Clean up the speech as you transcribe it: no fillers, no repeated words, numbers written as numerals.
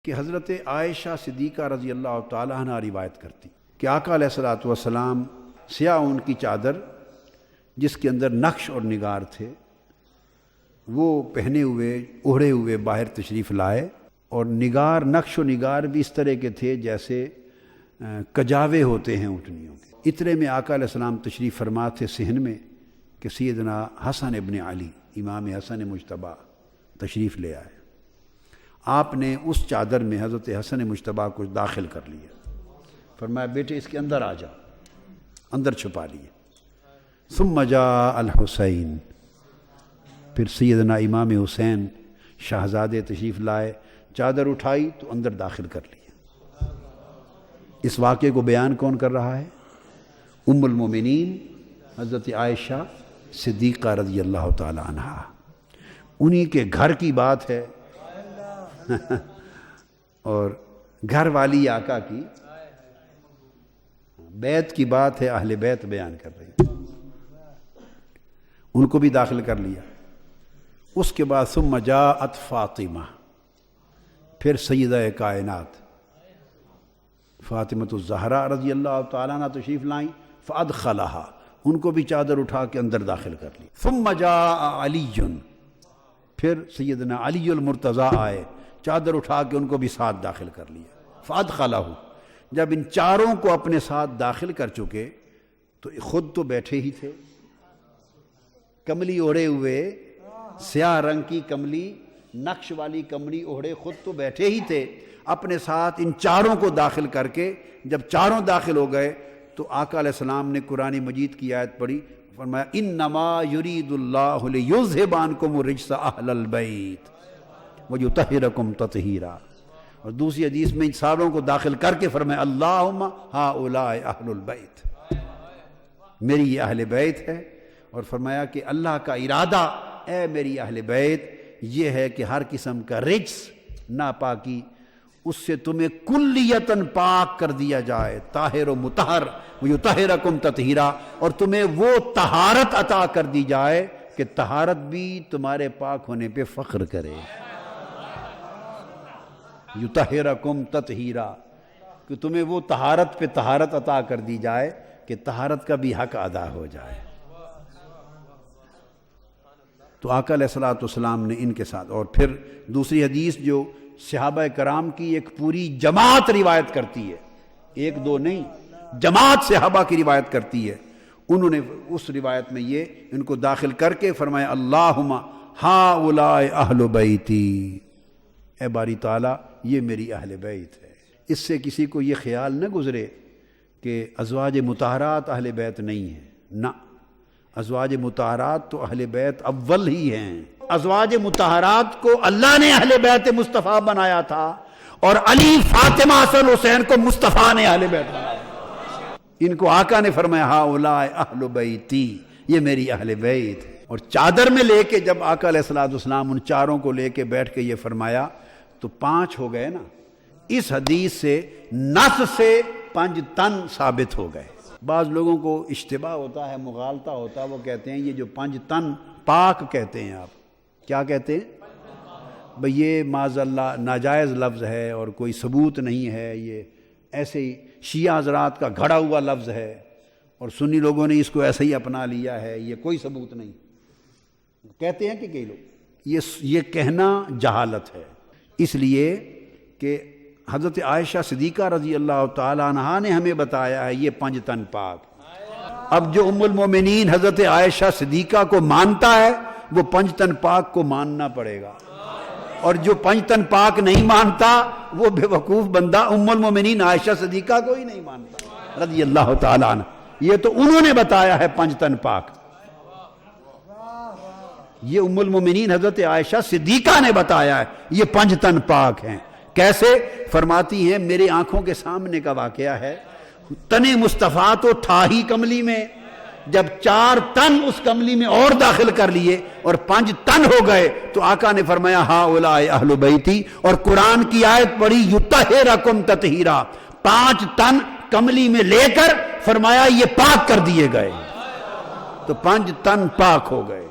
کہ حضرت عائشہ صدیقہ رضی اللہ تعالیٰ عنہ روایت کرتی کہ آقا علیہ الصلوۃ والسلام سیاہ اون کی چادر جس کے اندر نقش اور نگار تھے وہ پہنے ہوئے اوڑھے ہوئے باہر تشریف لائے، اور نگار نقش و نگار بھی اس طرح کے تھے جیسے کجاوے ہوتے ہیں اونٹنیوں کے۔ اترے میں آقا علیہ السلام تشریف فرما تھے صحن میں کہ سیدنا حسن ابن علی امام حسن مجتبیٰ تشریف لے آئے۔ آپ نے اس چادر میں حضرت حسن مجتبیٰ کو داخل کر لیا، فرمایا بیٹے اس کے اندر آ جا، اندر چھپا لیے۔ ثم جاء الحسین، پھر سیدنا امام حسین شہزادے تشریف لائے، چادر اٹھائی تو اندر داخل کر لیا۔ اس واقعے کو بیان کون کر رہا ہے؟ ام المومنین حضرت عائشہ صدیقہ رضی اللہ تعالی عنہا۔ انہی کے گھر کی بات ہے اور گھر والی آقا کی بیت کی بات ہے، اہل بیت بیان کر رہی ہے، ان کو بھی داخل کر لیا۔ اس کے بعد ثم جاءت فاطمہ، پھر سیدہ کائنات فاطمۃ الزہرا رضی اللہ تعالیٰ عنہ تشریف لائیں، فادخلہا، ان کو بھی چادر اٹھا کے اندر داخل کر لی۔ ثم جاء علی، پھر سیدنا علی المرتضیٰ آئے، چادر اٹھا کے ان کو بھی ساتھ داخل کر لیا۔ فادخلہ، جب ان چاروں کو اپنے ساتھ داخل کر چکے تو خود تو بیٹھے ہی تھے، کملی اوڑھے ہوئے، سیاہ رنگ کی کملی، نقش والی کملی اوڑھے خود تو بیٹھے ہی تھے، اپنے ساتھ ان چاروں کو داخل کر کے جب چاروں داخل ہو گئے تو آقا علیہ السلام نے قرآن مجید کی آیت پڑھی، فرمایا انما یرید اللہ لیذھب عنکم الرجس اہل البیت ویطہرکم تطہیرا۔ اور دوسری حدیث میں ان ساروں کو داخل کر کے فرمایا اللہم ہؤلاء اہل البیت، میری یہ اہل بیت ہے، اور فرمایا کہ اللہ کا ارادہ اے میری اہل بیت یہ ہے کہ ہر قسم کا رجس ناپاکی اس سے تمہیں کلیتاً پاک کر دیا جائے، طاہر و مطہر ویطہرکم تطہیرا، اور تمہیں وہ طہارت عطا کر دی جائے کہ طہارت بھی تمہارے پاک ہونے پہ فخر کرے۔ یطہرکم تطہیرا، کہ تمہیں وہ طہارت پہ طہارت عطا کر دی جائے کہ طہارت کا بھی حق ادا ہو جائے۔ تو آقا علیہ الصلوۃ والسلام نے ان کے ساتھ، اور پھر دوسری حدیث جو صحابہ کرام کی ایک پوری جماعت روایت کرتی ہے، ایک دو نہیں، جماعت صحابہ کی روایت کرتی ہے، انہوں نے اس روایت میں یہ ان کو داخل کر کے فرمایا اللہم ہؤلاء اہل بیتی، اے باری تعالیٰ یہ میری اہل بیت ہے۔ اس سے کسی کو یہ خیال نہ گزرے کہ ازواج مطہرات اہل بیت نہیں ہیں، نہ، ازواج مطہرات تو اہل بیت اول ہی ہیں۔ ازواج مطہرات کو اللہ نے اہل بیت مصطفیٰ بنایا تھا، اور علی، فاطمہ، حسن، حسین کو مصطفیٰ نے اہل بیت بنایا۔ ان کو آقا نے فرمایا ہؤلاء اہل بیتی، یہ میری اہل بیت ہے۔ اور چادر میں لے کے جب آقا علیہ الصلوۃ والسلام ان چاروں کو لے کے بیٹھ کے یہ فرمایا تو 5 ہو گئے نا۔ اس حدیث سے نص سے 5 تن ثابت ہو گئے۔ بعض لوگوں کو اشتباہ ہوتا ہے، مغالطہ ہوتا ہے، وہ کہتے ہیں یہ جو 5 تن پاک کہتے ہیں، آپ کیا کہتے ہیں بھئی یہ معاذ اللہ ناجائز لفظ ہے اور کوئی ثبوت نہیں ہے، یہ ایسے ہی شیعہ حضرات کا گھڑا ہوا لفظ ہے اور سنی لوگوں نے اس کو ایسے ہی اپنا لیا ہے، یہ کوئی ثبوت نہیں کہتے ہیں کہ کئی لوگ۔ یہ کہنا جہالت ہے، اس لیے کہ حضرت عائشہ صدیقہ رضی اللہ تعالی عنہا نے ہمیں بتایا ہے یہ 5 تن پاک۔ اب جو ام المومنین حضرت عائشہ صدیقہ کو مانتا ہے وہ 5 تن پاک کو ماننا پڑے گا، اور جو 5 تن پاک نہیں مانتا وہ بے وقوف بندہ ام المومنین عائشہ صدیقہ کو ہی نہیں مانتا رضی اللہ تعالی عنہ۔ یہ تو انہوں نے بتایا ہے 5 تن پاک، یہ ام المومنین حضرت عائشہ صدیقہ نے بتایا ہے یہ 5 تن پاک ہیں۔ کیسے؟ فرماتی ہیں میرے آنکھوں کے سامنے کا واقعہ ہے، تن مصطفیٰ تو تھا ہی کملی میں، جب 4 تن اس کملی میں اور داخل کر لیے اور 5 تن ہو گئے تو آقا نے فرمایا ہؤلاء اہل بیتی، اور قرآن کی آیت پڑھی یطہرکم تطہیرا، 5 تن کملی میں لے کر فرمایا یہ پاک کر دیے گئے، تو 5 تن پاک ہو گئے۔